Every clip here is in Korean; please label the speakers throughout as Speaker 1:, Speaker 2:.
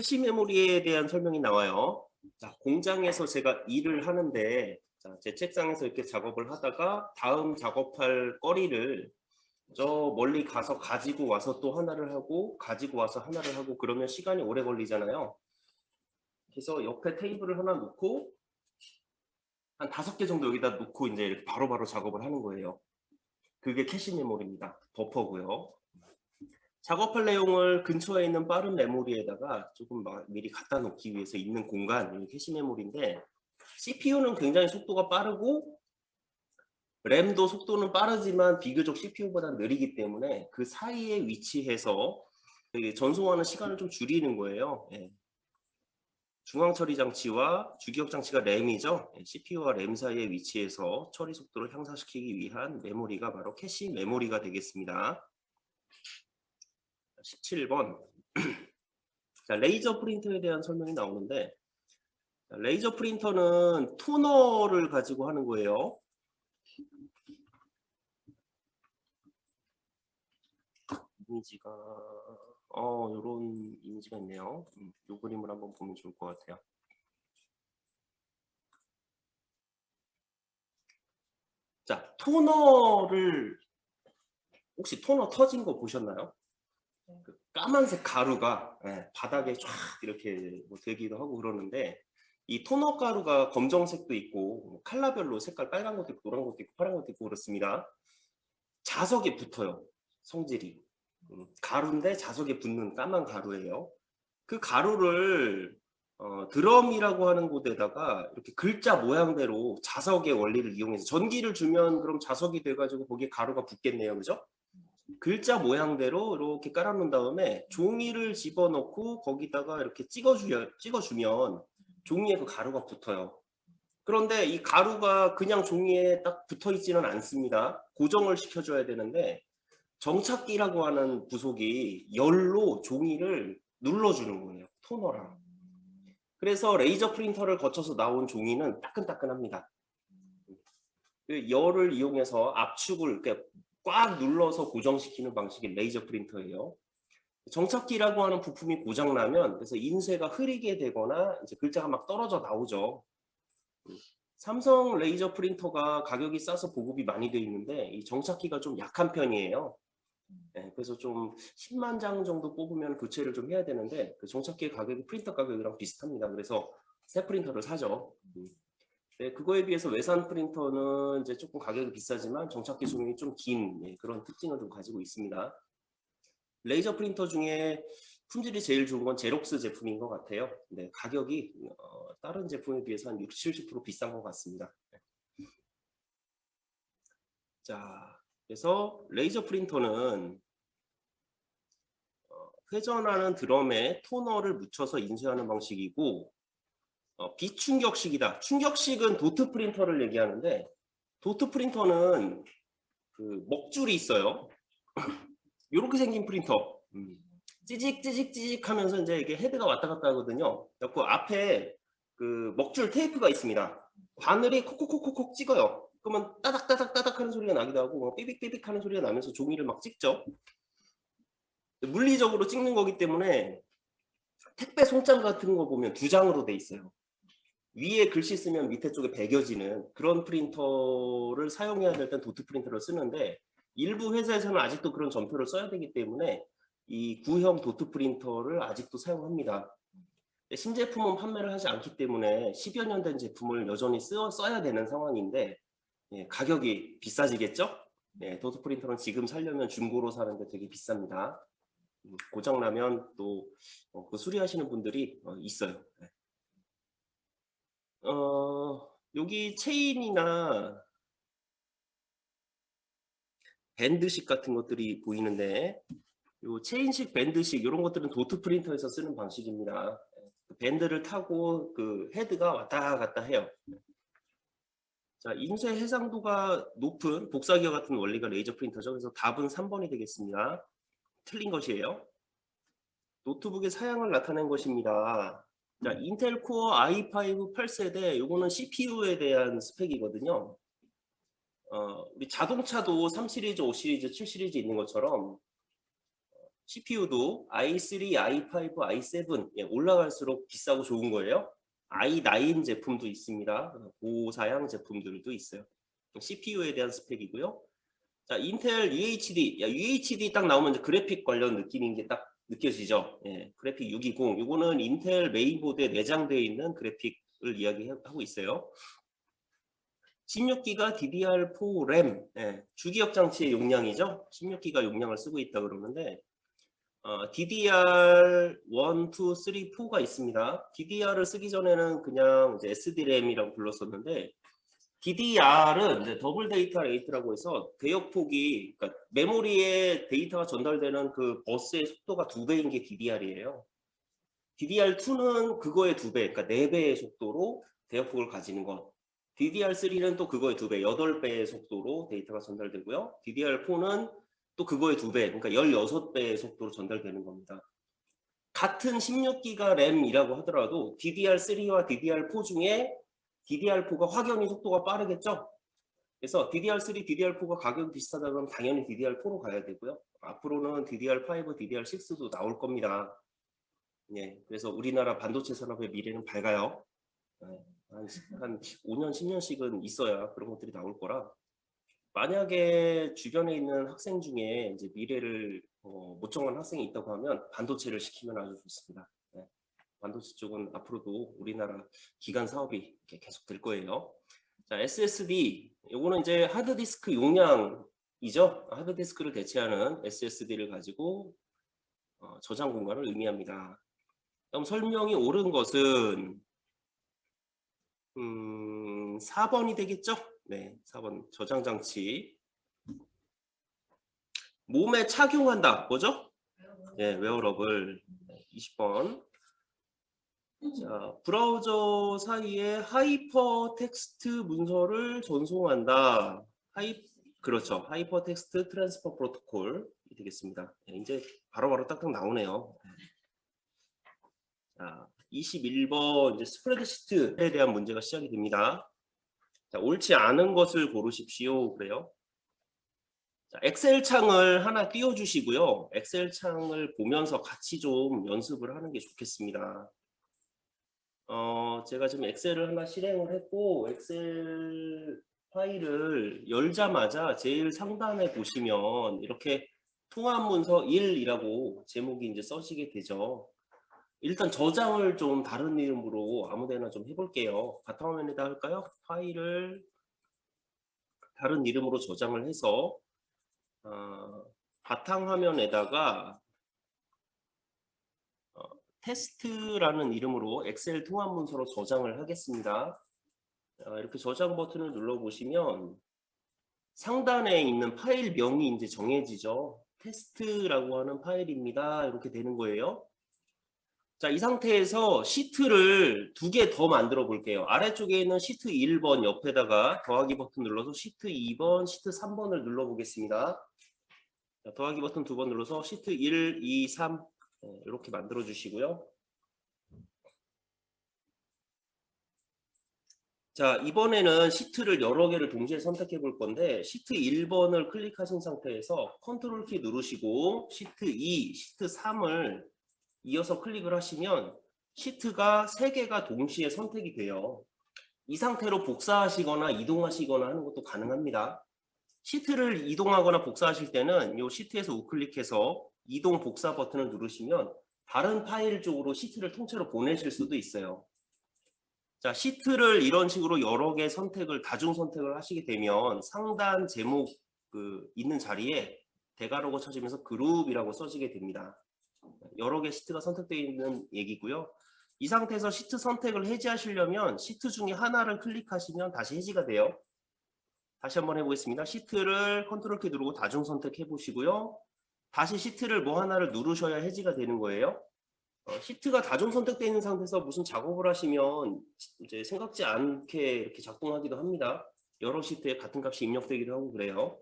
Speaker 1: 캐시 메모리에 대한 설명이 나와요. 자, 공장에서 제가 일을 하는데 자, 제 책상에서 이렇게 작업을 하다가 다음 작업할 거리를 저 멀리 가서 가지고 와서 또 하나를 하고 가지고 와서 하나를 하고 그러면 시간이 오래 걸리잖아요. 그래서 옆에 테이블을 하나 놓고 한 5개 정도 여기다 놓고 이제 이렇게 바로바로 작업을 하는 거예요. 그게 캐시 메모리입니다. 버퍼고요. 작업할 내용을 근처에 있는 빠른 메모리에다가 조금 미리 갖다 놓기 위해서 있는 공간, 캐시 메모리인데 CPU는 굉장히 속도가 빠르고 램도 속도는 빠르지만 비교적 CPU보다 느리기 때문에 그 사이에 위치해서 전송하는 시간을 좀 줄이는 거예요. 예. 중앙 처리 장치와 주기억 장치가 램이죠. CPU와 램 사이에 위치해서 처리 속도를 향상시키기 위한 메모리가 바로 캐시 메모리가 되겠습니다. 17번. 자, 레이저 프린터에 대한 설명이 나오는데 레이저 프린터는 토너를 가지고 하는 거예요. 이미지가 요런 이미지가 있네요. 이 그림을 한번 보면 좋을 것 같아요. 자, 토너를 혹시 토너 터진 거 보셨나요? 그 까만색 가루가 바닥에 쫙 이렇게 뭐 되기도 하고 그러는데 이 토너 가루가 검정색도 있고 컬러별로 색깔 빨간 것도 있고 노란 것도 있고 파란 것도 있고 그렇습니다. 자석에 붙어요. 성질이. 가루인데 자석에 붙는 까만 가루예요. 그 가루를 드럼이라고 하는 곳에다가 이렇게 글자 모양대로 자석의 원리를 이용해서 전기를 주면 그럼 자석이 돼가지고 거기에 가루가 붙겠네요. 그죠? 글자 모양대로 이렇게 깔아놓은 다음에 종이를 집어넣고 거기다가 이렇게 찍어주면 종이에 그 가루가 붙어요. 그런데 이 가루가 그냥 종이에 딱 붙어 있지는 않습니다. 고정을 시켜줘야 되는데 정착기라고 하는 부속이 열로 종이를 눌러주는 거예요. 토너랑. 그래서 레이저 프린터를 거쳐서 나온 종이는 따끈따끈합니다. 그 열을 이용해서 압축을 꽉 눌러서 고정시키는 방식이 레이저 프린터예요. 정착기라고 하는 부품이 고장나면 그래서 인쇄가 흐리게 되거나 이제 글자가 막 떨어져 나오죠. 삼성 레이저 프린터가 가격이 싸서 보급이 많이 되어 있는데 이 정착기가 좀 약한 편이에요. 네, 그래서 좀 10만 장 정도 뽑으면 교체를 좀 해야 되는데 그 정착기 가격이 프린터 가격이랑 비슷합니다. 그래서 새 프린터를 사죠. 네, 그거에 비해서 외산 프린터는 이제 조금 가격이 비싸지만 정착기 수명이 좀 긴 그런 특징을 좀 가지고 있습니다. 레이저 프린터 중에 품질이 제일 좋은 건 제록스 제품인 것 같아요. 네, 가격이 다른 제품에 비해서 한 60, 70% 비싼 것 같습니다. 자, 그래서 레이저 프린터는 회전하는 드럼에 토너를 묻혀서 인쇄하는 방식이고 비충격식이다. 충격식은 도트 프린터를 얘기하는데 도트 프린터는 그 먹줄이 있어요. 이렇게 생긴 프린터. 찌직찌직찌직 하면서 이제 이게 헤드가 왔다 갔다 하거든요. 그 앞에 그 먹줄 테이프가 있습니다. 바늘이 콕콕콕콕 찍어요. 그러면 따닥따닥따닥 하는 소리가 나기도 하고 삐빅삐빅 하는 소리가 나면서 종이를 막 찍죠. 물리적으로 찍는 거기 때문에 택배 송장 같은 거 보면 2장으로 돼 있어요. 위에 글씨 쓰면 밑에 쪽에 배겨지는 그런 프린터를 사용해야 될 땐 도트 프린터를 쓰는데 일부 회사에서는 아직도 그런 전표를 써야 되기 때문에 이 구형 도트 프린터를 아직도 사용합니다. 신제품은 판매를 하지 않기 때문에 10여 년 된 제품을 여전히 써야 되는 상황인데 가격이 비싸지겠죠? 도트 프린터는 지금 사려면 중고로 사는데 되게 비쌉니다. 고장나면 또 그 수리하시는 분들이 있어요. 여기 체인이나 밴드식 같은 것들이 보이는데 요 체인식 밴드식 이런 것들은 도트 프린터에서 쓰는 방식입니다. 밴드를 타고 그 헤드가 왔다 갔다 해요. 자, 인쇄 해상도가 높은 복사기와 같은 원리가 레이저 프린터죠. 그래서 답은 3번이 되겠습니다. 틀린 것이에요. 노트북의 사양을 나타낸 것입니다. 자, 인텔 코어 i5 8세대 요거는 CPU에 대한 스펙이거든요. 우리 자동차도 3시리즈, 5시리즈, 7시리즈 있는 것처럼 CPU도 i3, i5, i7 예, 올라갈수록 비싸고 좋은 거예요. i9 제품도 있습니다. 고사양 제품들도 있어요. CPU에 대한 스펙이고요. 자, 인텔 UHD. 야, UHD 딱 나오면 이제 그래픽 관련 느낌인 게 딱 느껴지죠. 예, 그래픽 620. 이거는 인텔 메인보드에 내장되어 있는 그래픽을 이야기하고 있어요. 16기가 DDR4 램, 예, 주기억 장치의 용량이죠. 16기가 용량을 쓰고 있다 그러는데 DDR 1, 2, 3, 4가 있습니다. DDR을 쓰기 전에는 그냥 이제 SDRAM이라고 불렀었는데 DDR은 이제 더블 데이터 레이트라고 해서 대역폭이, 그러니까 메모리에 데이터가 전달되는 그 버스의 속도가 2배인 게 DDR이에요. DDR2는 그거의 2배, 그러니까 4배의 속도로 대역폭을 가지는 것. DDR3는 또 그거의 2배, 8배의 속도로 데이터가 전달되고요. DDR4는 또 그거의 2배, 그러니까 16배의 속도로 전달되는 겁니다. 같은 16기가 램이라고 하더라도 DDR3와 DDR4 중에 DDR4가 확연히 속도가 빠르겠죠? 그래서 DDR3, DDR4가 가격이 비슷하다 그러면 당연히 DDR4로 가야 되고요. 앞으로는 DDR5, DDR6도 나올 겁니다. 예, 그래서 우리나라 반도체 산업의 미래는 밝아요. 예, 한 5년, 10년씩은 있어야 그런 것들이 나올 거라. 만약에 주변에 있는 학생 중에 이제 미래를 못 정한 학생이 있다고 하면 반도체를 시키면 아주 좋습니다. 네. 반도체 쪽은 앞으로도 우리나라 기간 사업이 계속 될 거예요. 자, SSD. 요거는 이제 하드디스크 용량이죠. 하드디스크를 대체하는 SSD를 가지고 저장 공간을 의미합니다. 그럼 설명이 옳은 것은 4번이 되겠죠? 네, 4번 저장 장치. 몸에 착용한다. 뭐죠? 네, 웨어러블. 20번. 자, 브라우저 사이에 하이퍼 텍스트 문서를 전송한다. 그렇죠. 하이퍼 텍스트 트랜스퍼 프로토콜이 되겠습니다. 네, 이제 바로바로 딱딱 나오네요. 자, 21번 이제 스프레드시트에 대한 문제가 시작이 됩니다. 자, 옳지 않은 것을 고르십시오. 그래요. 자, 엑셀 창을 하나 띄워주시고요. 엑셀 창을 보면서 같이 좀 연습을 하는 게 좋겠습니다. 제가 지금 엑셀을 하나 실행을 했고, 엑셀 파일을 열자마자 제일 상단에 보시면 이렇게 통합문서 1이라고 제목이 이제 써지게 되죠. 일단 저장을 좀 다른 이름으로 아무데나 좀 해볼게요. 바탕화면에다 할까요? 파일을 다른 이름으로 저장을 해서 바탕화면에다가 테스트라는 이름으로 엑셀 통합 문서로 저장을 하겠습니다. 이렇게 저장 버튼을 눌러보시면 상단에 있는 파일명이 이제 정해지죠. 테스트라고 하는 파일입니다. 이렇게 되는 거예요. 자, 이 상태에서 시트를 2개 더 만들어 볼게요. 아래쪽에 있는 시트 1번 옆에다가 더하기 버튼 눌러서 시트 2번, 시트 3번을 눌러 보겠습니다. 자, 더하기 버튼 2번 눌러서 시트 1, 2, 3 이렇게 만들어 주시고요. 자, 이번에는 시트를 여러 개를 동시에 선택해 볼 건데 시트 1번을 클릭하신 상태에서 컨트롤 키 누르시고 시트 2, 시트 3을 이어서 클릭을 하시면 시트가 3개가 동시에 선택이 돼요. 이 상태로 복사하시거나 이동하시거나 하는 것도 가능합니다. 시트를 이동하거나 복사하실 때는 이 시트에서 우클릭해서 이동 복사 버튼을 누르시면 다른 파일 쪽으로 시트를 통째로 보내실 수도 있어요. 자, 시트를 이런 식으로 여러 개 선택을 다중 선택을 하시게 되면 상단 제목 있는 자리에 대괄호가 쳐지면서 그룹이라고 써지게 됩니다. 여러 개 시트가 선택되어 있는 얘기고요. 이 상태에서 시트 선택을 해제하시려면 시트 중에 하나를 클릭하시면 다시 해지가 돼요. 다시 한번 해보겠습니다. 시트를 컨트롤 키 누르고 다중 선택해 보시고요. 다시 시트를 뭐 하나를 누르셔야 해지가 되는 거예요. 시트가 다중 선택되어 있는 상태에서 무슨 작업을 하시면 이제 생각지 않게 이렇게 작동하기도 합니다. 여러 시트에 같은 값이 입력되기도 하고 그래요.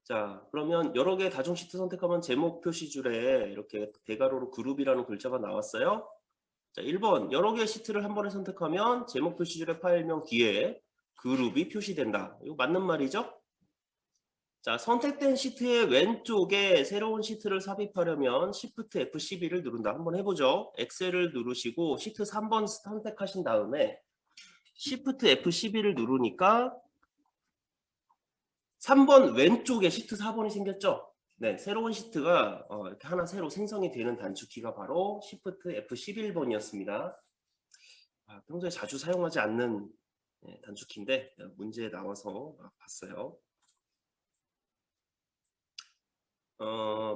Speaker 1: 자, 그러면 여러 개 다중 시트 선택하면 제목 표시줄에 이렇게 대괄호로 그룹이라는 글자가 나왔어요. 자, 1번 여러 개의 시트를 한 번에 선택하면 제목 표시줄의 파일명 뒤에 그룹이 표시된다. 이거 맞는 말이죠? 자, 선택된 시트의 왼쪽에 새로운 시트를 삽입하려면 Shift F12를 누른다. 한번 해보죠. 엑셀을 누르시고 시트 3번 선택하신 다음에 Shift F12를 누르니까 3번 왼쪽에 시트 4번이 생겼죠? 네, 새로운 시트가 이렇게 하나 새로 생성이 되는 단축키가 바로 Shift F11번이었습니다. 평소에 자주 사용하지 않는 단축키인데 문제에 나와서 봤어요.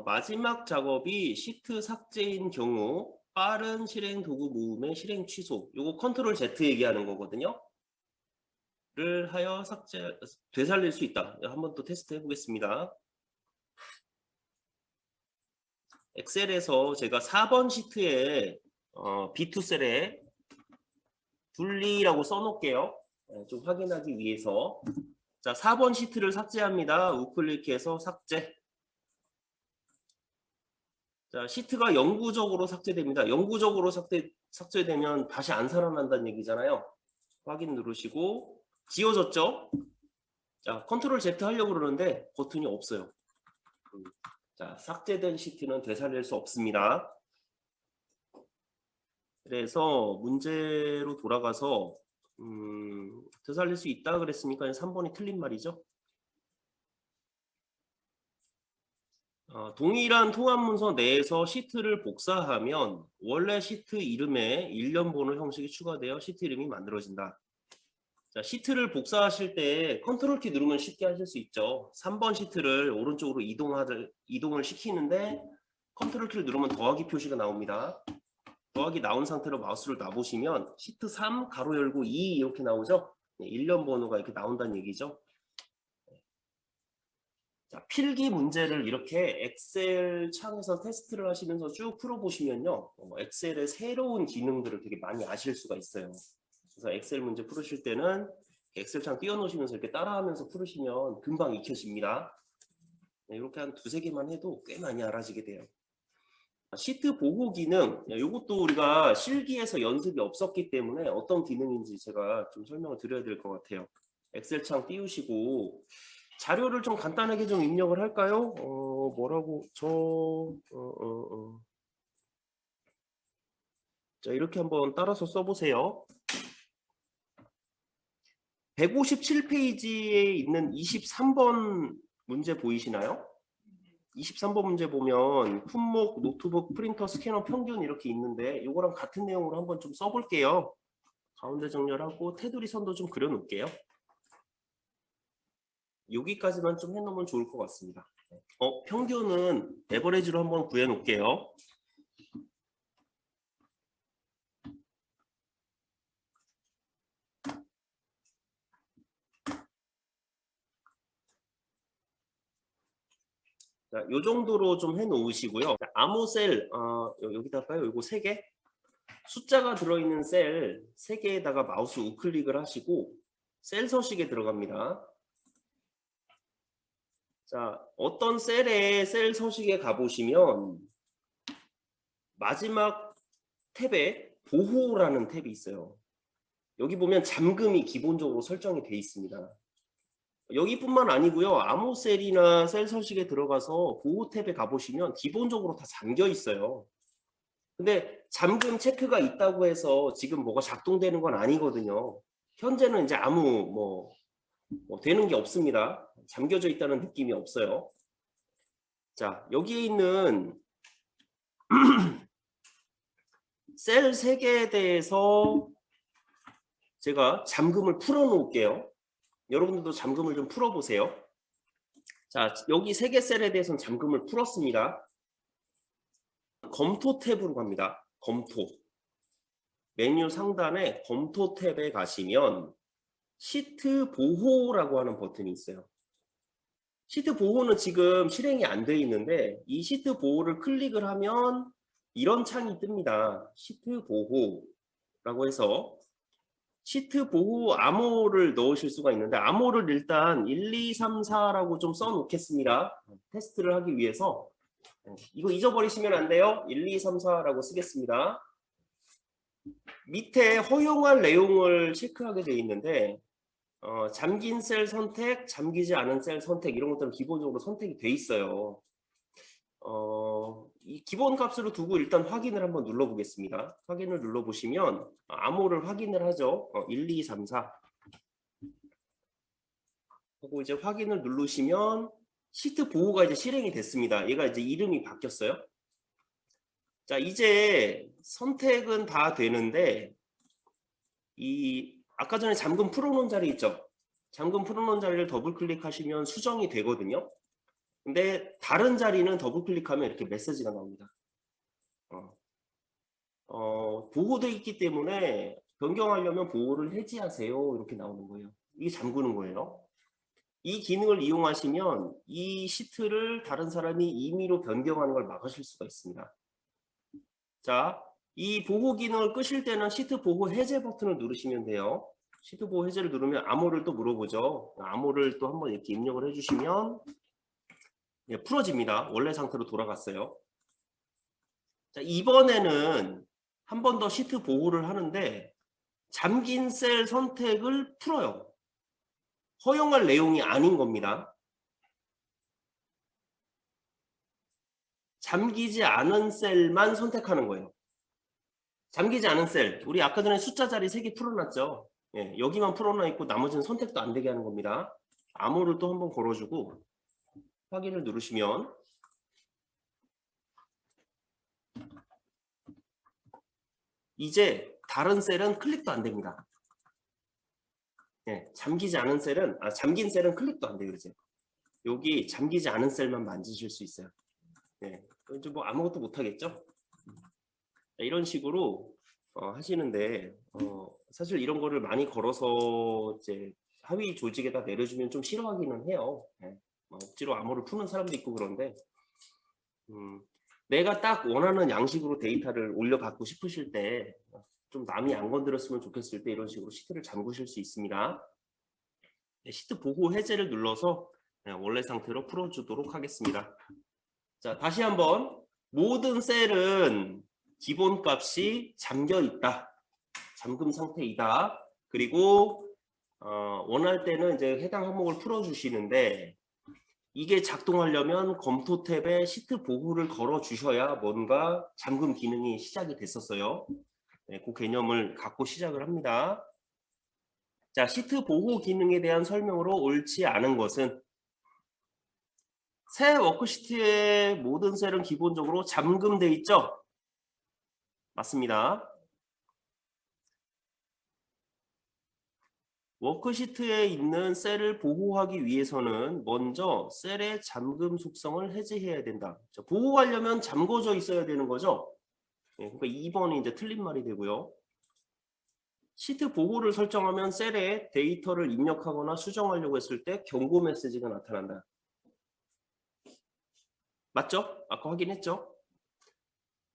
Speaker 1: 마지막 작업이 시트 삭제인 경우 빠른 실행 도구 모음의 실행 취소. 요거 컨트롤 Z 얘기하는 거거든요. 를 하여 되살릴 수 있다. 한번 또 테스트 해보겠습니다. 엑셀에서 제가 4번 시트에 B2 셀에 분리라고 써놓을게요. 좀 확인하기 위해서. 자, 4번 시트를 삭제합니다. 우클릭해서 삭제. 자, 시트가 영구적으로 삭제됩니다. 영구적으로 삭제되면 다시 안 살아난다는 얘기잖아요. 확인 누르시고 지워졌죠? 자, 컨트롤 Z 하려고 그러는데 버튼이 없어요. 자, 삭제된 시트는 되살릴 수 없습니다. 그래서 문제로 돌아가서 되살릴 수 있다 그랬으니까 3번이 틀린 말이죠. 동일한 통합 문서 내에서 시트를 복사하면 원래 시트 이름에 일련 번호 형식이 추가되어 시트 이름이 만들어진다. 자, 시트를 복사하실 때 컨트롤 키 누르면 쉽게 하실 수 있죠. 3번 시트를 오른쪽으로 이동을 시키는데 컨트롤 키를 누르면 더하기 표시가 나옵니다. 더하기 나온 상태로 마우스를 놔보시면 시트 3 가로 열고 2 이렇게 나오죠. 일련 번호가 이렇게 나온다는 얘기죠. 자, 필기 문제를 이렇게 엑셀 창에서 테스트를 하시면서 쭉 풀어보시면요. 엑셀의 새로운 기능들을 되게 많이 아실 수가 있어요. 그래서 엑셀 문제 풀으실 때는 엑셀 창 띄워놓으시면서 이렇게 따라하면서 풀으시면 금방 익혀집니다. 이렇게 한 두세 개만 해도 꽤 많이 알아지게 돼요. 시트 보호 기능, 이것도 우리가 실기에서 연습이 없었기 때문에 어떤 기능인지 제가 좀 설명을 드려야 될 것 같아요. 엑셀 창 띄우시고 자료를 좀 간단하게 좀 입력을 할까요? 뭐라고 자, 이렇게 한번 따라서 써보세요. 157페이지에 있는 23번 문제 보이시나요? 23번 문제 보면 품목, 노트북, 프린터, 스캐너 평균 이렇게 있는데 이거랑 같은 내용으로 한번 좀 써볼게요. 가운데 정렬하고 테두리 선도 좀 그려놓을게요. 여기까지만 좀 해놓으면 좋을 것 같습니다. 평균은 에버리지로 한번 구해놓을게요. 자, 요 정도로 좀 해놓으시고요. 암호 셀, 여기다가요. 요거 3개. 숫자가 들어있는 셀 3개에다가 마우스 우클릭을 하시고 셀 서식에 들어갑니다. 자, 어떤 셀에 셀 서식에 가보시면 마지막 탭에 보호라는 탭이 있어요. 여기 보면 잠금이 기본적으로 설정이 되어 있습니다. 여기뿐만 아니고요. 암호 셀이나 셀 서식에 들어가서 보호 탭에 가보시면 기본적으로 다 잠겨 있어요. 근데 잠금 체크가 있다고 해서 지금 뭐가 작동되는 건 아니거든요. 현재는 이제 아무 뭐 되는 게 없습니다. 잠겨져 있다는 느낌이 없어요. 자, 여기에 있는 셀 3개에 대해서 제가 잠금을 풀어 놓을게요. 여러분들도 잠금을 좀 풀어보세요. 자, 여기 3개 셀에 대해서는 잠금을 풀었습니다. 검토 탭으로 갑니다. 검토. 메뉴 상단에 검토 탭에 가시면 시트 보호라고 하는 버튼이 있어요. 시트 보호는 지금 실행이 안 되어 있는데 이 시트 보호를 클릭을 하면 이런 창이 뜹니다. 시트 보호라고 해서 시트 보호 암호를 넣으실 수가 있는데 암호를 일단 1, 2, 3, 4라고 좀 써놓겠습니다. 테스트를 하기 위해서 이거 잊어버리시면 안 돼요. 1, 2, 3, 4라고 쓰겠습니다. 밑에 허용할 내용을 체크하게 되어 있는데 잠긴 셀 선택, 잠기지 않은 셀 선택 이런 것들은 기본적으로 선택이 돼 있어요. 이 기본 값으로 두고 일단 확인을 한번 눌러보겠습니다. 확인을 눌러보시면 암호를 확인을 하죠. 1, 2, 3, 4 하고 이제 확인을 누르시면 시트 보호가 이제 실행이 됐습니다. 얘가 이제 이름이 바뀌었어요. 자, 이제 선택은 다 되는데 이 아까 전에 잠금 풀어놓은 자리 있죠? 잠금 풀어놓은 자리를 더블 클릭하시면 수정이 되거든요. 근데 다른 자리는 더블 클릭하면 이렇게 메시지가 나옵니다. 보호되어 있기 때문에 변경하려면 보호를 해지하세요. 이렇게 나오는 거예요. 이게 잠그는 거예요. 이 기능을 이용하시면 이 시트를 다른 사람이 임의로 변경하는 걸 막으실 수가 있습니다. 자, 이 보호 기능을 끄실 때는 시트 보호 해제 버튼을 누르시면 돼요. 시트 보호 해제를 누르면 암호를 또 물어보죠. 암호를 또 한번 이렇게 입력을 해주시면 풀어집니다. 원래 상태로 돌아갔어요. 자, 이번에는 한 번 더 시트 보호를 하는데 잠긴 셀 선택을 풀어요. 허용할 내용이 아닌 겁니다. 잠기지 않은 셀만 선택하는 거예요. 잠기지 않은 셀, 우리 아까 전에 숫자 자리 3개 풀어놨죠. 예, 여기만 풀어놔 있고 나머지는 선택도 안 되게 하는 겁니다. 암호를 또 한번 걸어주고 확인을 누르시면 이제 다른 셀은 클릭도 안 됩니다. 예, 잠기지 않은 셀은 잠긴 셀은 클릭도 안 돼요. 이제 여기 잠기지 않은 셀만 만지실 수 있어요. 예, 이제 뭐 아무것도 못 하겠죠. 이런 식으로 하시는데 사실 이런 거를 많이 걸어서 이제 하위 조직에다 내려주면 좀 싫어하기는 해요. 네. 억지로 암호를 푸는 사람도 있고 그런데 내가 딱 원하는 양식으로 데이터를 올려받고 싶으실 때 좀 남이 안 건드렸으면 좋겠을 때 이런 식으로 시트를 잠그실 수 있습니다. 네, 시트 보호 해제를 눌러서 원래 상태로 풀어주도록 하겠습니다. 자, 다시 한번 모든 셀은 기본값이 잠겨있다. 잠금 상태이다. 그리고 원할 때는 이제 해당 항목을 풀어주시는데 이게 작동하려면 검토 탭에 시트 보호를 걸어 주셔야 뭔가 잠금 기능이 시작이 됐었어요. 네, 그 개념을 갖고 시작을 합니다. 자, 시트 보호 기능에 대한 설명으로 옳지 않은 것은 새 워크시트의 모든 셀은 기본적으로 잠금돼 있죠? 맞습니다. 워크시트에 있는 셀을 보호하기 위해서는 먼저 셀의 잠금 속성을 해제해야 된다. 자, 보호하려면 잠궈져 있어야 되는 거죠. 네, 그러니까 2번이 이제 틀린 말이 되고요. 시트 보호를 설정하면 셀에 데이터를 입력하거나 수정하려고 했을 때 경고 메시지가 나타난다. 맞죠? 아까 확인했죠?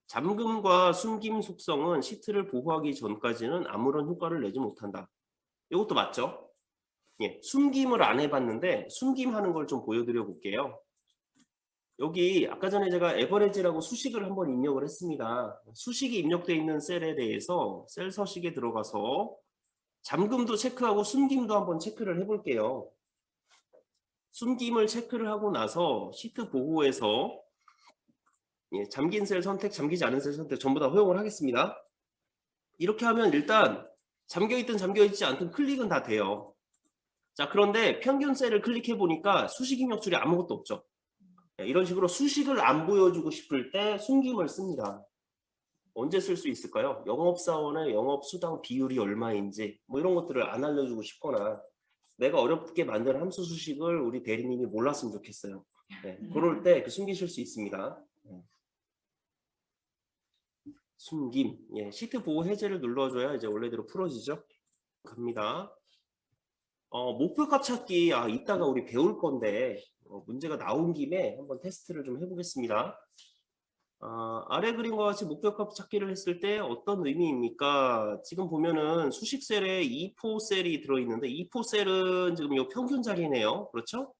Speaker 1: 잠금과 숨김 속성은 시트를 보호하기 전까지는 아무런 효과를 내지 못한다. 이것도 맞죠? 예, 숨김을 안 해봤는데 숨김하는 걸 좀 보여드려 볼게요. 여기 아까 전에 제가 에버리지라고 수식을 한번 입력을 했습니다. 수식이 입력되어 있는 셀에 대해서 셀 서식에 들어가서 잠금도 체크하고 숨김도 한번 체크를 해볼게요. 숨김을 체크를 하고 나서 시트 보호에서 잠긴 셀 선택, 잠기지 않은 셀 선택 전부 다 허용을 하겠습니다. 이렇게 하면 일단 잠겨있든 잠겨있지 않든 클릭은 다 돼요. 자, 그런데 평균 셀을 클릭해 보니까 수식 입력줄이 아무것도 없죠. 이런 식으로 수식을 안 보여주고 싶을 때 숨김을 씁니다. 언제 쓸 수 있을까요? 영업사원의 영업수당 비율이 얼마인지 뭐 이런 것들을 안 알려주고 싶거나 내가 어렵게 만든 함수 수식을 우리 대리님이 몰랐으면 좋겠어요. 네, 그럴 때 숨기실 수 있습니다. 숨김. 예, 시트 보호 해제를 눌러줘야 이제 원래대로 풀어지죠. 갑니다. 목표값 찾기 이따가 우리 배울 건데 문제가 나온 김에 한번 테스트를 좀 해보겠습니다. 아래 그림과 같이 목표값 찾기를 했을 때 어떤 의미입니까? 지금 보면은 수식 셀에 2포 셀이 들어있는데 2포 셀은 지금 이 평균 자리네요. 그렇죠?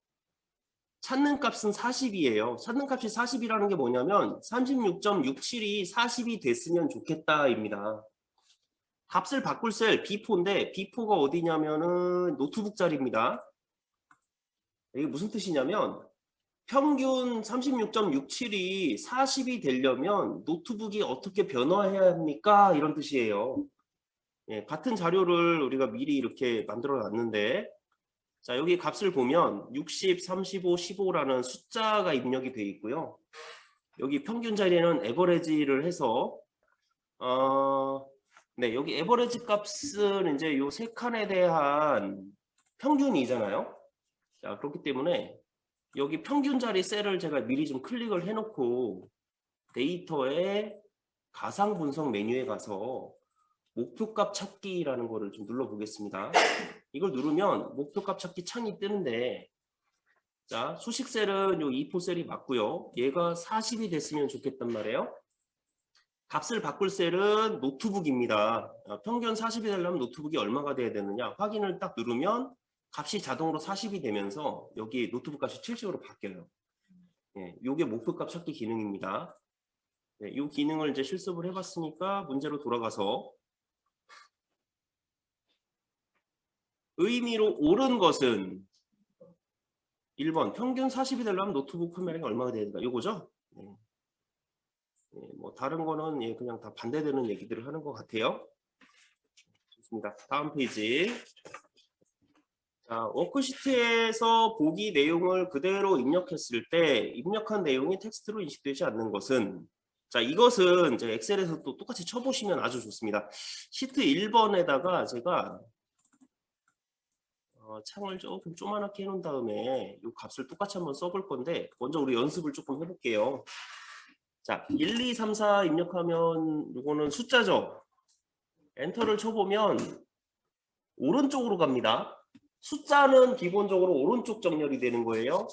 Speaker 1: 찾는 값은 40이에요. 찾는 값이 40이라는 게 뭐냐면 36.67이 40이 됐으면 좋겠다입니다. 값을 바꿀 셀 B4인데 B4가 어디냐면은 노트북 자리입니다. 이게 무슨 뜻이냐면 평균 36.67이 40이 되려면 노트북이 어떻게 변화해야 합니까? 이런 뜻이에요. 예, 같은 자료를 우리가 미리 이렇게 만들어 놨는데 자, 여기 값을 보면 60, 35, 15라는 숫자가 입력이 되어 있고요. 여기 평균 자리에는 에버리지를 해서 네, 여기 에버리지 값은 이제 요 세 칸에 대한 평균이잖아요. 자, 그렇기 때문에 여기 평균 자리 셀을 제가 미리 좀 클릭을 해놓고 데이터의 가상 분석 메뉴에 가서 목표값 찾기라는 거를 좀 눌러보겠습니다. 이걸 누르면 목표값 찾기 창이 뜨는데 자, 수식 셀은 요 E4 셀이 맞고요. 얘가 40이 됐으면 좋겠단 말이에요. 값을 바꿀 셀은 노트북입니다. 평균 40이 되려면 노트북이 얼마가 돼야 되느냐 확인을 딱 누르면 값이 자동으로 40이 되면서 여기 노트북 값이 70으로 바뀌어요. 예, 요게 목표값 찾기 기능입니다. 네, 이 기능을 이제 실습을 해봤으니까 문제로 돌아가서 의미로 옳은 것은 1번 평균 40이 되려면 노트북 판매량이 얼마가 돼야 된다. 요거죠? 네. 네, 뭐 다른 거는 예, 그냥 다 반대되는 얘기들을 하는 것 같아요. 좋습니다. 다음 페이지. 자, 워크시트에서 보기 내용을 그대로 입력했을 때 입력한 내용이 텍스트로 인식되지 않는 것은 자, 이것은 이제 엑셀에서 또 똑같이 쳐보시면 아주 좋습니다. 시트 1번에다가 제가 창을 조금 조그맣게 해놓은 다음에 이 값을 똑같이 한번 써볼 건데 먼저 우리 연습을 조금 해볼게요. 자, 1, 2, 3, 4 입력하면 이거는 숫자죠. 엔터를 쳐보면 오른쪽으로 갑니다. 숫자는 기본적으로 오른쪽 정렬이 되는 거예요.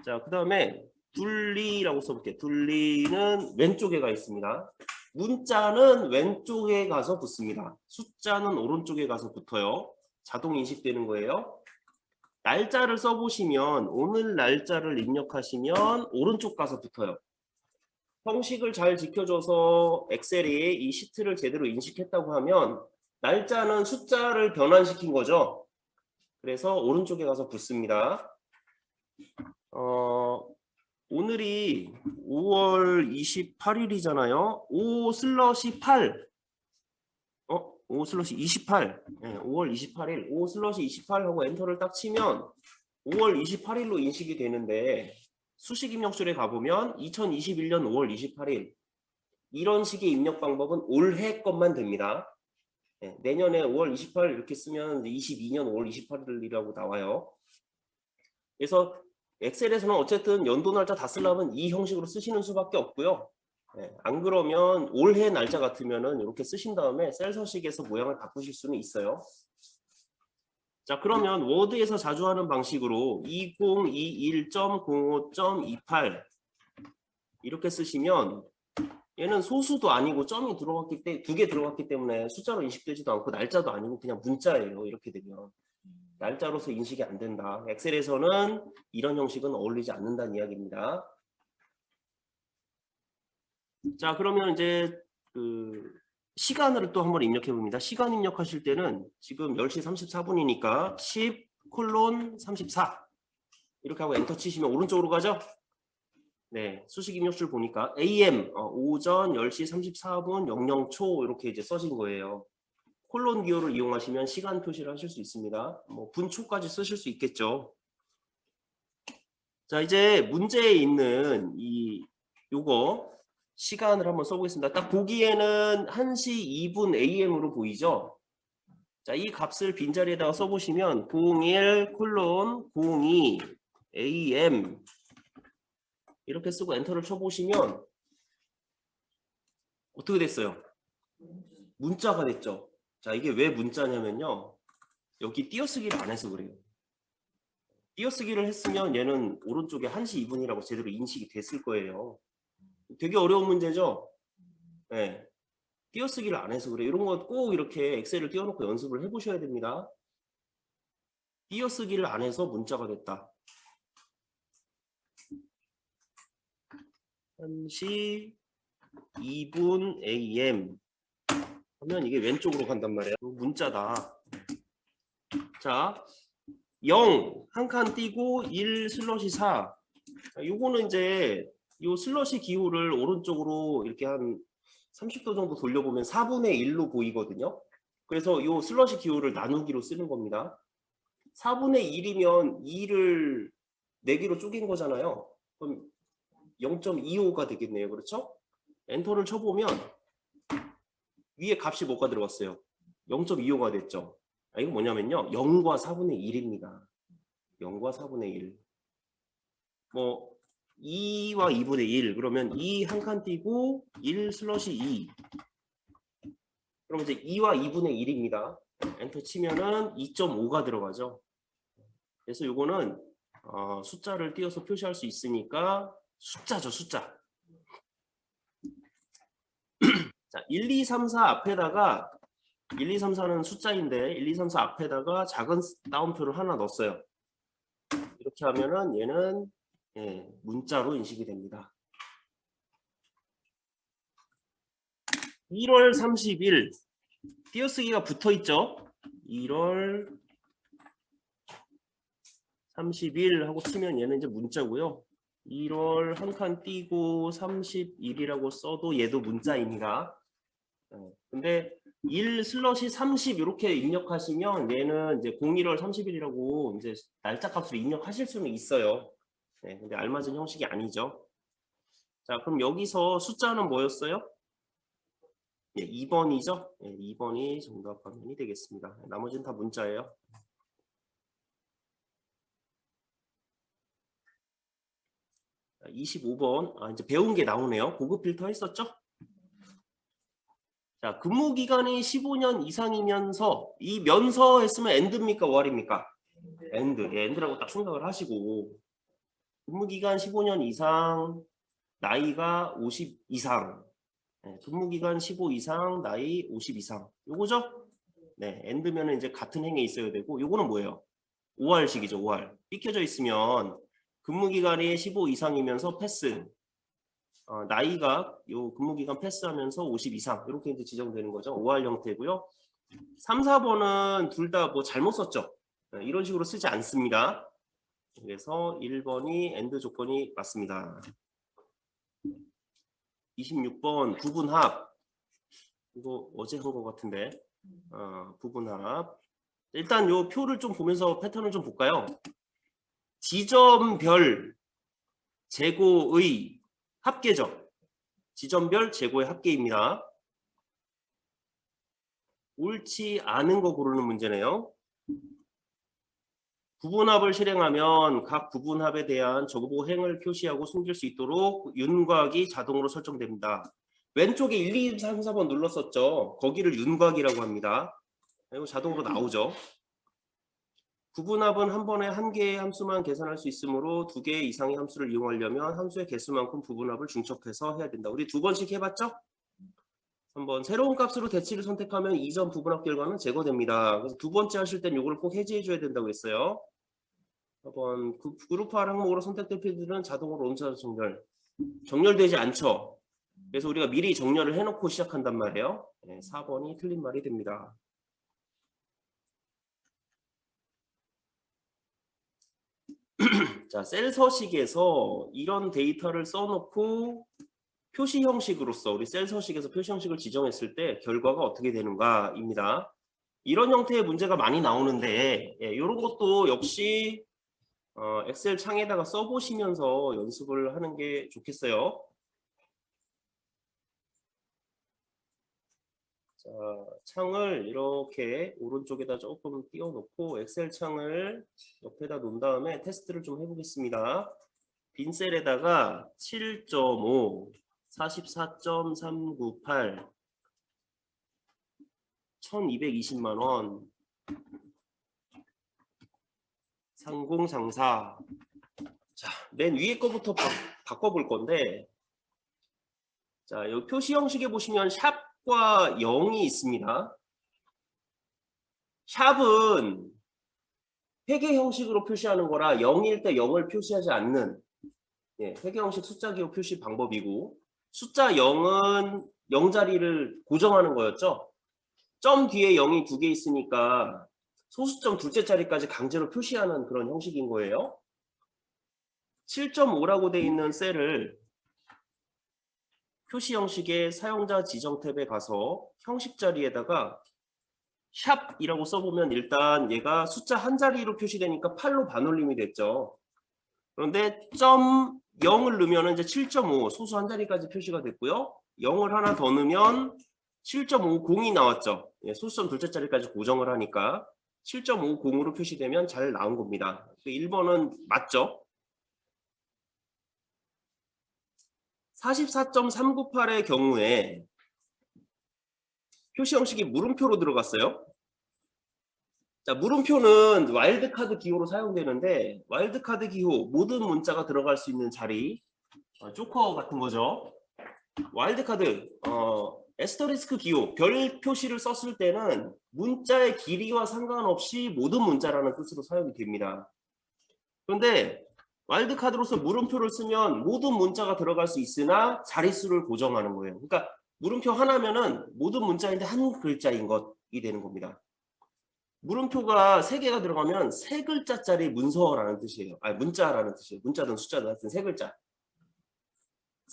Speaker 1: 자, 그 다음에 둘리라고 써볼게요. 둘리는 왼쪽에 가 있습니다. 문자는 왼쪽에 가서 붙습니다. 숫자는 오른쪽에 가서 붙어요. 자동 인식되는 거예요. 날짜를 써보시면 오늘 날짜를 입력하시면 오른쪽 가서 붙어요. 형식을 잘 지켜줘서 엑셀이 이 시트를 제대로 인식했다고 하면 날짜는 숫자를 변환시킨 거죠. 그래서 오른쪽에 가서 붙습니다. 오늘이 5월 28일이잖아요. 5/8 5/28 네, 5월 28일 5/28 하고 엔터를 딱 치면 5월 28일로 인식이 되는데 수식 입력줄에 가보면 2021년 5월 28일 이런 식의 입력 방법은 올해 것만 됩니다. 네, 내년에 5월 28일 이렇게 쓰면 22년 5월 28일이라고 나와요. 그래서 엑셀에서는 어쨌든 연도 날짜 다 쓰려면 이 형식으로 쓰시는 수밖에 없고요. 네, 안 그러면 올해 날짜 같으면은 이렇게 쓰신 다음에 셀 서식에서 모양을 바꾸실 수는 있어요. 자, 그러면 워드에서 자주 하는 방식으로 2021.05.28 이렇게 쓰시면 얘는 소수도 아니고 점이 들어갔기 때문에 2개 들어갔기 때문에 숫자로 인식되지도 않고 날짜도 아니고 그냥 문자예요. 이렇게 되면 날짜로서 인식이 안 된다. 엑셀에서는 이런 형식은 어울리지 않는다는 이야기입니다. 자, 그러면 이제 그 시간을 또 한번 입력해 봅니다. 시간 입력하실 때는 지금 10시 34분이니까 10:34 이렇게 하고 엔터 치시면 오른쪽으로 가죠? 네, 수식 입력줄 보니까 AM 오전 10시 34분 00초 이렇게 이제 써진 거예요. 콜론 기호를 이용하시면 시간 표시를 하실 수 있습니다. 뭐 분초까지 쓰실 수 있겠죠. 자, 이제 문제에 있는 요거 시간을 한번 써보겠습니다. 딱 보기에는 1시 2분 AM으로 보이죠? 자, 이 값을 빈자리에다가 써보시면 01:02 AM 이렇게 쓰고 엔터를 쳐보시면 어떻게 됐어요? 문자가 됐죠. 자, 이게 왜 문자냐면요. 여기 띄어쓰기를 안 해서 그래요. 띄어쓰기를 했으면 얘는 오른쪽에 1시 2분이라고 제대로 인식이 됐을 거예요. 되게 어려운 문제죠? 네. 띄어쓰기를 안 해서 그래요. 이런 거 꼭 이렇게 엑셀을 띄워놓고 연습을 해보셔야 됩니다. 띄어쓰기를 안 해서 문자가 됐다. 1시 2분 AM 하면 이게 왼쪽으로 간단 말이에요. 문자다. 자, 0 한 칸 띄고 1 슬러시 4. 요거는 이제 요 슬러시 기호를 오른쪽으로 이렇게 한 30도 정도 돌려보면 4분의 1로 보이거든요. 그래서 요 슬러시 기호를 나누기로 쓰는 겁니다. 4분의 1이면 2를 4개로 쪼갠 거잖아요. 그럼 0.25가 되겠네요. 그렇죠? 엔터를 쳐보면 위에 값이 뭐가 들어갔어요? 0.25가 됐죠. 이거 뭐냐면요. 0과 4분의 1입니다. 0과 4분의 1. 뭐 2와 2분의 1. 그러면 2 한 칸 띄고 1 슬러시 2. 그럼 이제 2와 2분의 1입니다. 엔터 치면은 2.5가 들어가죠. 그래서 요거는 숫자를 띄어서 표시할 수 있으니까 숫자죠, 숫자. 자, 1, 2, 3, 4 앞에다가 1, 2, 3, 4는 숫자인데 1, 2, 3, 4 앞에다가 작은 따옴표를 하나 넣었어요. 이렇게 하면은 얘는 문자로 인식이 됩니다. 1월 30일 띄어쓰기가 붙어 있죠. 1월 30일 하고 치면 얘는 이제 문자고요. 1월 한 칸 띄고 31이라고 써도 얘도 문자입니다. 근데 1 슬러시 30 이렇게 입력하시면 얘는 이제 01월 30일이라고 이제 날짜 값으로 입력하실 수는 있어요. 근데 알맞은 형식이 아니죠. 자, 그럼 여기서 숫자는 뭐였어요? 2번이죠? 2번이 정답 화면이 되겠습니다. 나머지는 다 문자예요. 25번. 이제 배운 게 나오네요. 고급 필터 했었죠? 자, 근무 기간이 15년 이상이면서 이 면서 했으면 엔드입니까? 월입니까? 엔드. 엔드라고 딱 생각을 하시고 근무 기간 15년 이상, 나이가 50 이상. 근무 기간 15 이상, 나이 50 이상. 요거죠? 네, 엔드면은 이제 같은 행에 있어야 되고 요거는 뭐예요? 5할식이죠, 5할. 삐켜져 있으면 근무 기간이 15 이상이면서 패스. 나이가 요 근무기간 패스하면서 50 이상 이렇게 이제 지정되는 거죠. 5할 형태고요. 3, 4번은 둘 다 뭐 잘못 썼죠. 이런 식으로 쓰지 않습니다. 그래서 1번이 엔드 조건이 맞습니다. 26번 부분합. 이거 어제 한 거 같은데. 부분합. 일단 요 표를 좀 보면서 패턴을 좀 볼까요? 지점별 재고의 합계죠. 지점별 재고의 합계입니다. 옳지 않은 거 고르는 문제네요. 부분합을 실행하면 각 부분합에 대한 정보 행을 표시하고 숨길 수 있도록 윤곽이 자동으로 설정됩니다. 왼쪽에 1, 2, 3, 4번 눌렀었죠. 거기를 윤곽이라고 합니다. 이거 자동으로 나오죠. 부분합은 한 번에 한 개의 함수만 계산할 수 있으므로 2개 이상의 함수를 이용하려면 함수의 개수만큼 부분합을 중첩해서 해야 된다. 우리 2번씩 해봤죠? 3번 새로운 값으로 대치를 선택하면 이전 부분합 결과는 제거됩니다. 그래서 두 번째 하실 땐 이걸 꼭 해제해 줘야 된다고 했어요. 4번 그룹화 항목으로 선택된 필드는 자동으로 온차 정렬되지 않죠. 그래서 우리가 미리 정렬을 해놓고 시작한단 말이에요. 4번이 틀린 말이 됩니다. 자, 셀 서식에서 이런 데이터를 써놓고 표시 형식으로서 우리 셀 서식에서 표시 형식을 지정했을 때 결과가 어떻게 되는가입니다. 이런 형태의 문제가 많이 나오는데 이런 것도 역시 엑셀 창에다가 써보시면서 연습을 하는 게 좋겠어요. 자, 창을 이렇게 오른쪽에다 조금 띄워놓고 엑셀 창을 옆에다 놓은 다음에 테스트를 좀 해보겠습니다. 빈 셀에다가 7.5, 44.398, 1220만 원, 상공상사. 자, 맨 위에 거부터 바꿔볼 건데, 자, 여기 표시 형식에 보시면 샵과 0이 있습니다. 샵은 회계 형식으로 표시하는 거라 0일 때 0을 표시하지 않는 회계 형식 숫자 기호 표시 방법이고, 숫자 0은 0자리를 고정하는 거였죠. 점 뒤에 0이 2개 있으니까 소수점 둘째 자리까지 강제로 표시하는 그런 형식인 거예요. 7.5라고 돼 있는 셀을 표시 형식의 사용자 지정 탭에 가서 형식 자리에다가 샵이라고 써보면 일단 얘가 숫자 한 자리로 표시되니까 8로 반올림이 됐죠. 그런데 점 0을 넣으면 이제 7.5 소수 한 자리까지 표시가 됐고요. 0을 하나 더 넣으면 7.50이 나왔죠. 예, 소수점 둘째 자리까지 고정을 하니까 7.50으로 표시되면 잘 나온 겁니다. 1번은 맞죠? 44.398의 경우에 표시 형식이 물음표로 들어갔어요. 자, 물음표는 와일드카드 기호로 사용되는데 와일드카드 기호 모든 문자가 들어갈 수 있는 자리 조커 같은 거죠. 와일드카드 에스터리스크 기호 별 표시를 썼을 때는 문자의 길이와 상관없이 모든 문자라는 뜻으로 사용이 됩니다. 그런데 와일드카드로서 물음표를 쓰면 모든 문자가 들어갈 수 있으나 자릿수를 고정하는 거예요. 그러니까 물음표 하나면은 모든 문자인데 한 글자인 것이 되는 겁니다. 물음표가 3개가 들어가면 3글자짜리 문서라는 뜻이에요. 아니 문자라는 뜻이에요. 문자든 숫자든 하여튼 3글자.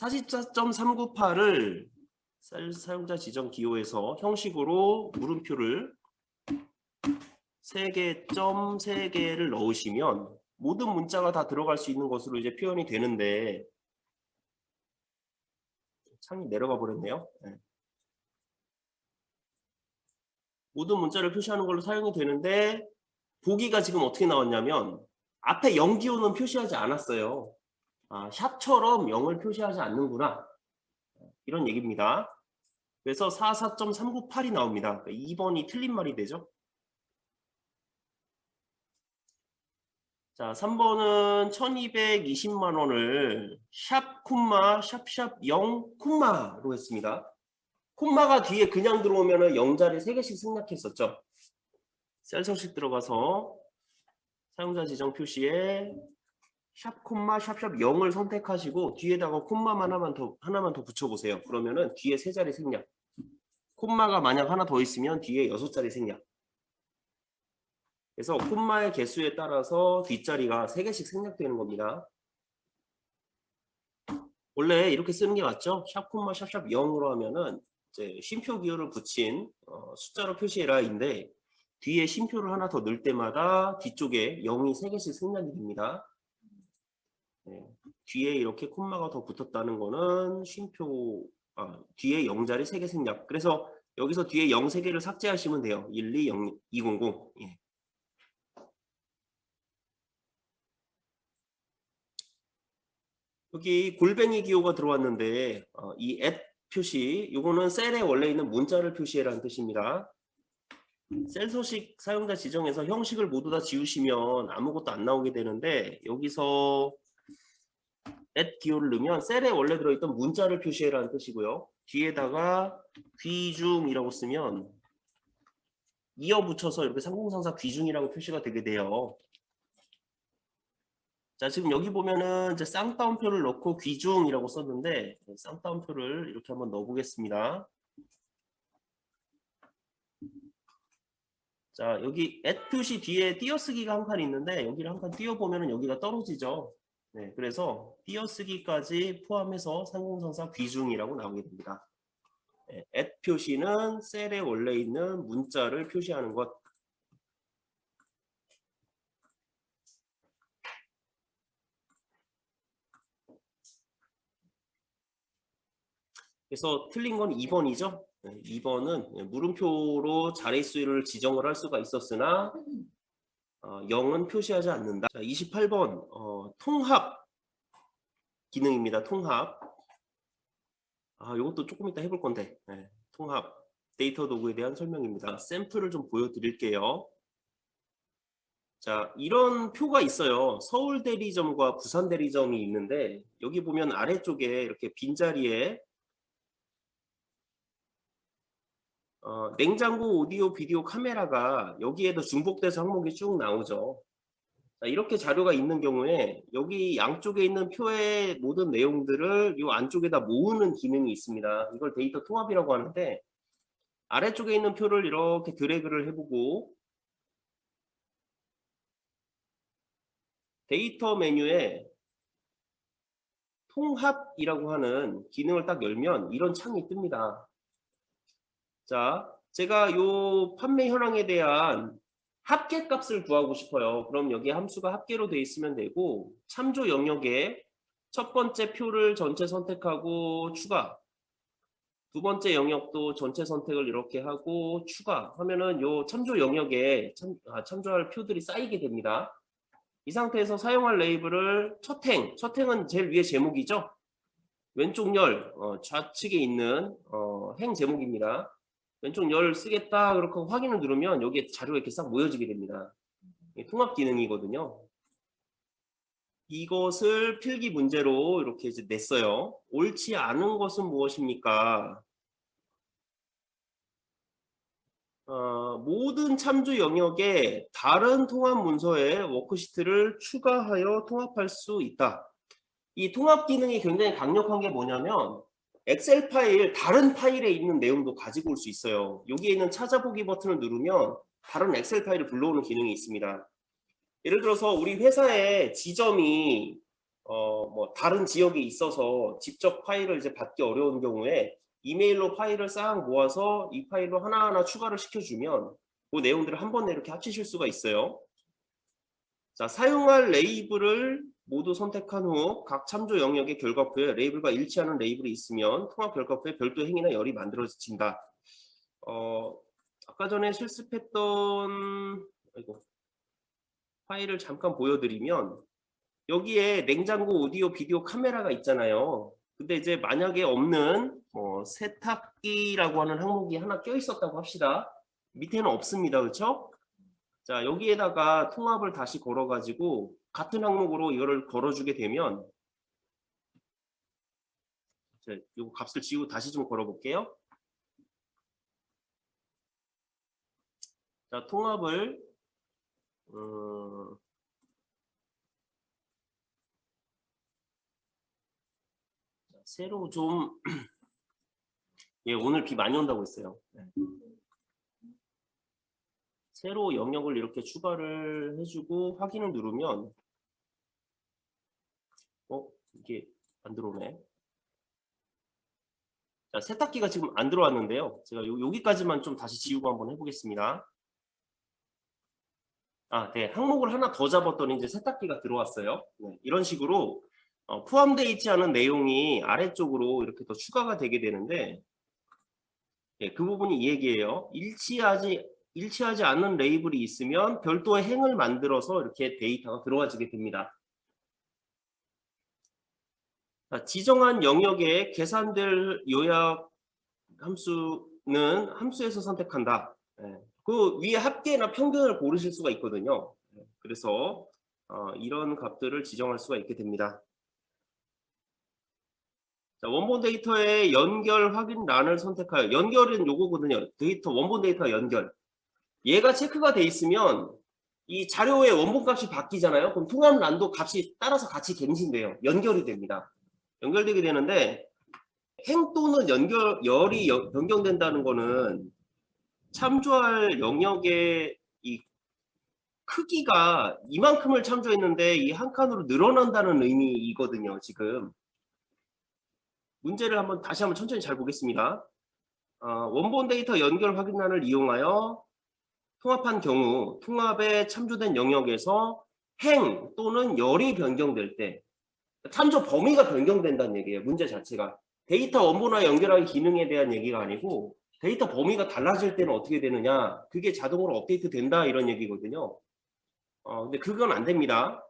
Speaker 1: 44.398을 사용자 지정 기호에서 형식으로 물음표를 3개, 점 3개를 넣으시면 모든 문자가 다 들어갈 수 있는 것으로 이제 표현이 되는데 창이 내려가 버렸네요. 네. 모든 문자를 표시하는 걸로 사용이 되는데 보기가 지금 어떻게 나왔냐면 앞에 0 기호는 표시하지 않았어요. 아, 샵처럼 0을 표시하지 않는구나. 이런 얘기입니다. 그래서 44.398이 나옵니다. 2번이 틀린 말이 되죠. 자, 3번은 1220만 원을 샵 콤마 샵샵 0 콤마로 했습니다. 콤마가 뒤에 그냥 들어오면 0자리 3개씩 생략했었죠. 셀 서식 들어가서 사용자 지정 표시에 샵 콤마 샵샵 0을 선택하시고 뒤에다가 콤마만 하나만 더 붙여보세요. 그러면은 뒤에 3자리 생략. 콤마가 만약 하나 더 있으면 뒤에 6자리 생략. 그래서 콤마의 개수에 따라서 뒷자리가 3개씩 생략되는 겁니다. 원래 이렇게 쓰는 게 맞죠? 샵 콤마 샵샵 0으로 하면은 이제 쉼표 기호를 붙인 숫자로 표시해라인데 뒤에 쉼표를 하나 더 넣을 때마다 뒤쪽에 0이 3개씩 생략이 됩니다. 네. 뒤에 이렇게 콤마가 더 붙었다는 거는 쉼표 뒤에 0자리 3개 생략. 그래서 여기서 뒤에 0 3개를 삭제하시면 돼요. 1, 2, 0, 200. 예. 여기 골뱅이 기호가 들어왔는데 이 at 표시 이거는 셀에 원래 있는 문자를 표시해라는 뜻입니다. 셀 서식 사용자 지정에서 형식을 모두 다 지우시면 아무것도 안 나오게 되는데 여기서 at 기호를 넣으면 셀에 원래 들어있던 문자를 표시해라는 뜻이고요. 뒤에다가 귀중이라고 쓰면 이어 붙여서 이렇게 상공상사 귀중이라고 표시가 되게 돼요. 자, 지금 여기 보면은 이제 쌍따옴표를 넣고 귀중이라고 썼는데 쌍따옴표를 이렇게 한번 넣어보겠습니다. 자, 여기 at 표시 뒤에 띄어쓰기가 한 칸 있는데 여기를 한 칸 띄워보면은 여기가 떨어지죠. 네, 그래서 띄어쓰기까지 포함해서 상공상사 귀중이라고 나오게 됩니다. 네, at 표시는 셀에 원래 있는 문자를 표시하는 것. 그래서 틀린 건 2번이죠. 2번은 물음표로 자릿수를 지정을 할 수가 있었으나 0은 표시하지 않는다. 자, 28번 통합 기능입니다. 통합. 이것도 조금 이따 해볼 건데 통합 데이터 도구에 대한 설명입니다. 샘플을 좀 보여드릴게요. 자, 이런 표가 있어요. 서울 대리점과 부산 대리점이 있는데 여기 보면 아래쪽에 이렇게 빈자리에 냉장고, 오디오, 비디오, 카메라가 여기에도 중복돼서 항목이 쭉 나오죠. 자, 이렇게 자료가 있는 경우에 여기 양쪽에 있는 표의 모든 내용들을 이 안쪽에다 모으는 기능이 있습니다. 이걸 데이터 통합이라고 하는데 아래쪽에 있는 표를 이렇게 드래그를 해보고 데이터 메뉴에 통합이라고 하는 기능을 딱 열면 이런 창이 뜹니다. 자, 제가 요 판매 현황에 대한 합계 값을 구하고 싶어요. 그럼 여기 함수가 합계로 되어 있으면 되고, 참조 영역에 첫 번째 표를 전체 선택하고 추가, 두 번째 영역도 전체 선택을 이렇게 하고 추가 하면은 요 참조 영역에 참조할 표들이 쌓이게 됩니다. 이 상태에서 사용할 레이블을 첫 행은 제일 위에 제목이죠. 왼쪽 열, 좌측에 있는 행 제목입니다. 왼쪽 열 쓰겠다 그렇게 확인을 누르면 여기에 자료가 이렇게 싹 모여지게 됩니다. 통합 기능이거든요. 이것을 필기 문제로 이렇게 이제 냈어요. 옳지 않은 것은 무엇입니까? 모든 참조 영역에 다른 통합 문서에 워크시트를 추가하여 통합할 수 있다. 이 통합 기능이 굉장히 강력한 게 뭐냐면 엑셀 파일, 다른 파일에 있는 내용도 가지고 올 수 있어요. 여기에 있는 찾아보기 버튼을 누르면 다른 엑셀 파일을 불러오는 기능이 있습니다. 예를 들어서 우리 회사의 지점이 뭐 다른 지역에 있어서 직접 파일을 이제 받기 어려운 경우에 이메일로 파일을 싹 모아서 이 파일로 하나하나 추가를 시켜주면 그 내용들을 한 번에 이렇게 합치실 수가 있어요. 자, 사용할 레이블을 모두 선택한 후 각 참조 영역의 결과표에 레이블과 일치하는 레이블이 있으면 통합 결과표에 별도 행위나 열이 만들어진다. 아까 전에 실습했던 파일을 잠깐 보여드리면 여기에 냉장고, 오디오, 비디오, 카메라가 있잖아요. 근데 이제 만약에 없는 세탁기라고 하는 항목이 하나 껴 있었다고 합시다. 밑에는 없습니다. 그렇죠? 자, 여기에다가 통합을 다시 걸어가지고 같은 항목으로 이거를 걸어주게 되면 이 값을 지우고 다시 좀 걸어볼게요. 자, 통합을 새로 좀 예, 오늘 비 많이 온다고 했어요. 새로 영역을 이렇게 추가를 해주고 확인을 누르면 이게 안 들어오네. 자, 세탁기가 지금 안 들어왔는데요. 제가 여기까지만 좀 다시 지우고 한번 해보겠습니다. 네. 항목을 하나 더 잡았더니 이제 세탁기가 들어왔어요. 네, 이런 식으로 포함되어 있지 않은 내용이 아래쪽으로 이렇게 더 추가가 되게 되는데 그 부분이 이 얘기예요. 일치하지 않는 레이블이 있으면 별도의 행을 만들어서 이렇게 데이터가 들어와지게 됩니다. 자, 지정한 영역에 계산될 요약 함수는 함수에서 선택한다. 그 위에 합계나 평균을 고르실 수가 있거든요. 그래서 이런 값들을 지정할 수가 있게 됩니다. 자, 원본 데이터의 연결 확인란을 선택하여, 연결은 요거거든요. 데이터 원본 데이터 연결. 얘가 체크가 돼 있으면 이 자료의 원본 값이 바뀌잖아요. 그럼 통합란도 값이 따라서 같이 갱신돼요. 연결이 됩니다. 연결되게 되는데 행 또는 열이 변경된다는 거는 참조할 영역의 이 크기가 이만큼을 참조했는데 이 한 칸으로 늘어난다는 의미이거든요. 지금 문제를 다시 한번 천천히 잘 보겠습니다. 원본 데이터 연결 확인란을 이용하여 통합한 경우 통합에 참조된 영역에서 행 또는 열이 변경될 때 참조 범위가 변경된다는 얘기예요. 문제 자체가 데이터 원본화 연결하기 기능에 대한 얘기가 아니고 데이터 범위가 달라질 때는 어떻게 되느냐, 그게 자동으로 업데이트 된다 이런 얘기거든요. 근데 그건 안 됩니다.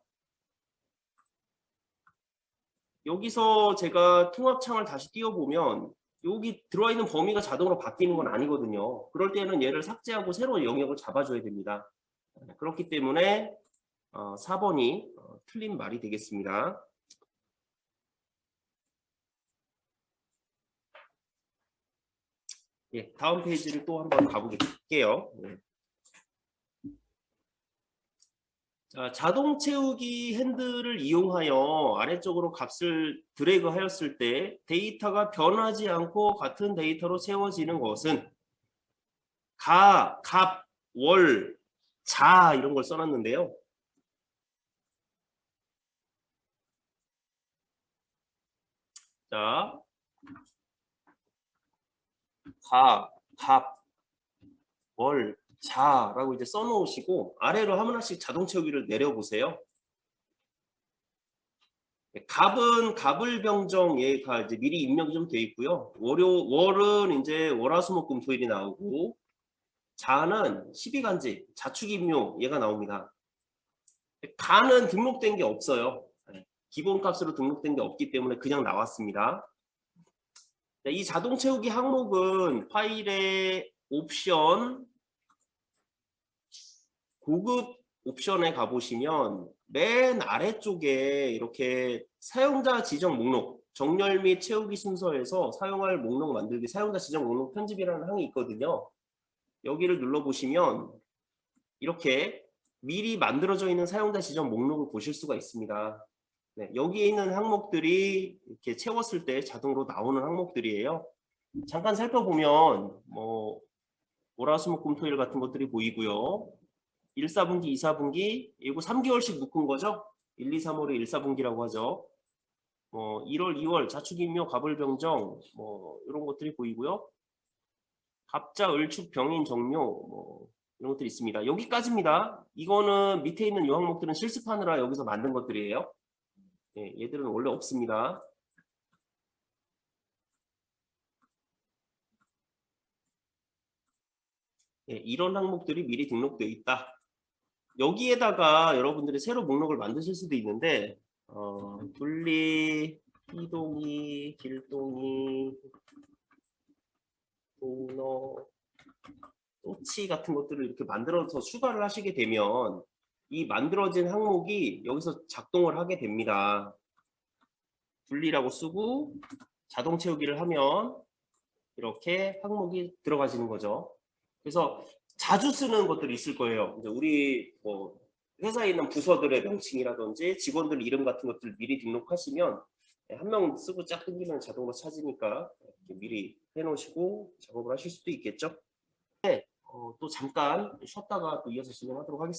Speaker 1: 여기서 제가 통합창을 다시 띄워보면 여기 들어와 있는 범위가 자동으로 바뀌는 건 아니거든요. 그럴 때는 얘를 삭제하고 새로운 영역을 잡아줘야 됩니다. 그렇기 때문에 4번이 틀린 말이 되겠습니다. 예, 다음 페이지를 또 한번 가보게요. 자, 자동 채우기 핸들을 이용하여 아래쪽으로 값을 드래그 하였을 때 데이터가 변하지 않고 같은 데이터로 채워지는 것은 갑, 월, 자 이런 걸 써놨는데요. 자, 갑, 월, 자라고 이제 써놓으시고 아래로 하나씩 자동 채우기를 내려보세요. 갑은 갑을병정 얘가 이제 미리 입력이 좀 돼 있고요. 월은 이제 월화수목금토일이 나오고 자는 12간지 자축인묘 얘가 나옵니다. 간은 등록된 게 없어요. 기본값으로 등록된 게 없기 때문에 그냥 나왔습니다. 이 자동 채우기 항목은 파일의 옵션 고급 옵션에 가보시면 맨 아래쪽에 이렇게 사용자 지정 목록 정렬 및 채우기 순서에서 사용할 목록 만들기 사용자 지정 목록 편집이라는 항이 있거든요. 여기를 눌러보시면 이렇게 미리 만들어져 있는 사용자 지정 목록을 보실 수가 있습니다. 네, 여기에 있는 항목들이 이렇게 채웠을 때 자동으로 나오는 항목들이에요. 잠깐 살펴보면 뭐 월화수목금토일 같은 것들이 보이고요. 1, 4분기, 2, 4분기 이거 3개월씩 묶은 거죠. 1, 2, 3월에 1, 4분기라고 하죠. 1월, 2월 자축인묘, 갑을병정 뭐 이런 것들이 보이고요. 갑자, 을축, 병인, 정묘 뭐 이런 것들이 있습니다. 여기까지입니다. 이거는 밑에 있는 이 항목들은 실습하느라 여기서 만든 것들이에요. 예, 얘들은 원래 없습니다. 예, 이런 항목들이 미리 등록되어 있다. 여기에다가 여러분들이 새로 목록을 만드실 수도 있는데 분리, 희동이, 길동이, 도너, 또치 같은 것들을 이렇게 만들어서 추가를 하시게 되면 이 만들어진 항목이 여기서 작동을 하게 됩니다. 분리라고 쓰고 자동 채우기를 하면 이렇게 항목이 들어가지는 거죠. 그래서 자주 쓰는 것들이 있을 거예요. 이제 우리 뭐 회사에 있는 부서들의 명칭이라든지 직원들 이름 같은 것들 미리 등록하시면 한 명 쓰고 쫙 끊기면 자동으로 찾으니까 미리 해놓으시고 작업을 하실 수도 있겠죠. 네, 또 잠깐 쉬었다가 또 이어서 진행하도록 하겠습니다.